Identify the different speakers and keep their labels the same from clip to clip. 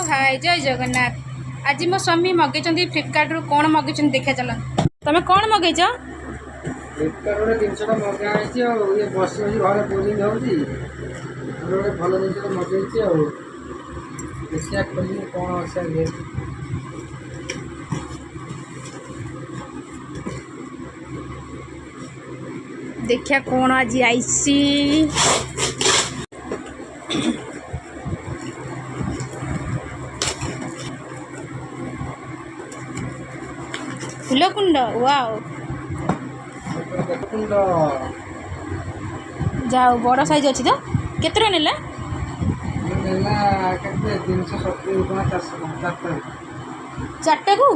Speaker 1: हाय जय जगन्नाथ। आज मो स्वामी मगे फ्लिपकार्ट रु कौन मगे देखा चल तुम कौन मगेच
Speaker 2: फ्लिपकार्ट गोटे जिनसा मगाई ये बस बस घर बोरिंग होती भल जिन मगेई देखिए खोल कौन अच्छे
Speaker 1: देखिया कौन आज आईसी फूलकुंड वाओ
Speaker 2: कुंड
Speaker 1: जाओ बड़ साइज अच्छी तो केत नेला
Speaker 2: 370
Speaker 1: चार्टा को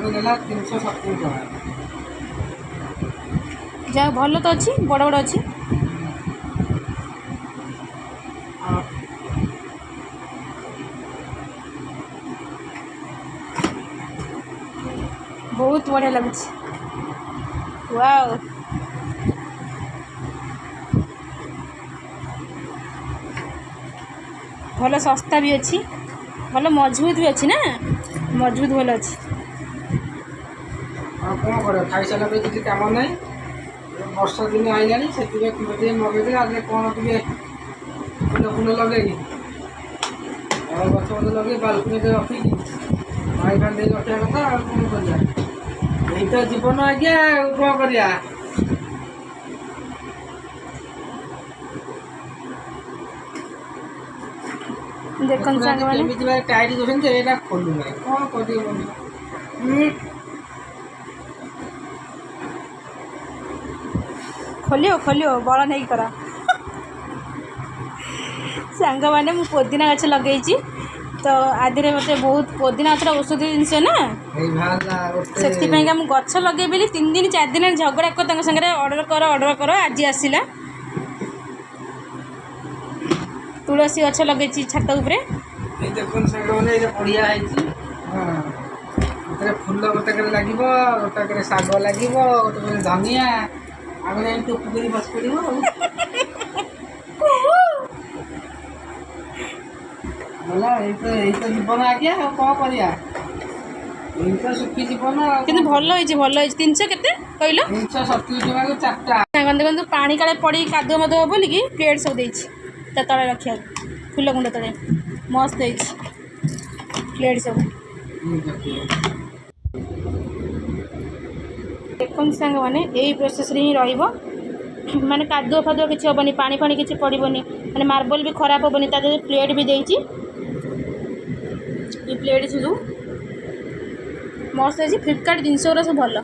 Speaker 2: नेला 370
Speaker 1: जाओ भल तो अच्छी बड़ बड़ अच्छी बहुत बढ़िया लगुच वाओ भल सस्ता भी अच्छी भल मजबूत भी अच्छी ना मजबूत भल अच्छी
Speaker 2: कौन कर खाई सारा किसी कम ना वर्षा दिन आईला से मगेदे आज कौन टे फूल फूल लगे और गच गच लगे बालकुनी रखिकी पाई फान दे रखा कथा कौन कर यही तो जीवन आज्ञा कौन करिया
Speaker 1: देखो सांग मैंने
Speaker 2: टाइट देना खोलू ना कौन कर
Speaker 1: खोलियो खोलियो बड़ नहीं करा सांग मैंने मु पुदीना गछ लगे तो आदि मत बहुत पुदीना गछ औषधि जिनस ना से गछ लगे बोली 3 दिन 4 दिन झगड़ा कर सागर ऑर्डर कर आज आसला तुलसी गछ लगे छात उपरे
Speaker 2: बढ़िया फूल गोटाक लगे गोटाक शाग लगे गोटे धनिया आगे टोपी कर बस पड़ा जीवन आज्ञा कौन कर सुखी जीवन
Speaker 1: कि भल भल 300 केते कहल
Speaker 2: 370 टका को 4टा
Speaker 1: देखो पानी काले पड़ी कादुआ मदुआ बोलिकी प्लेट सब देता तले रखा फूलकुंड तले मस्त प्लेट सब देखो सांग मैंने यही प्रोसेस ही माने कादुआ फादुआ किसी हेनी पानी फानी किसी पड़ोनी माने मार्बल भी खराब हेनी प्लेट भी देती प्लेट से जो मस्त है फ्लिपकार्ट जिनस सब भल।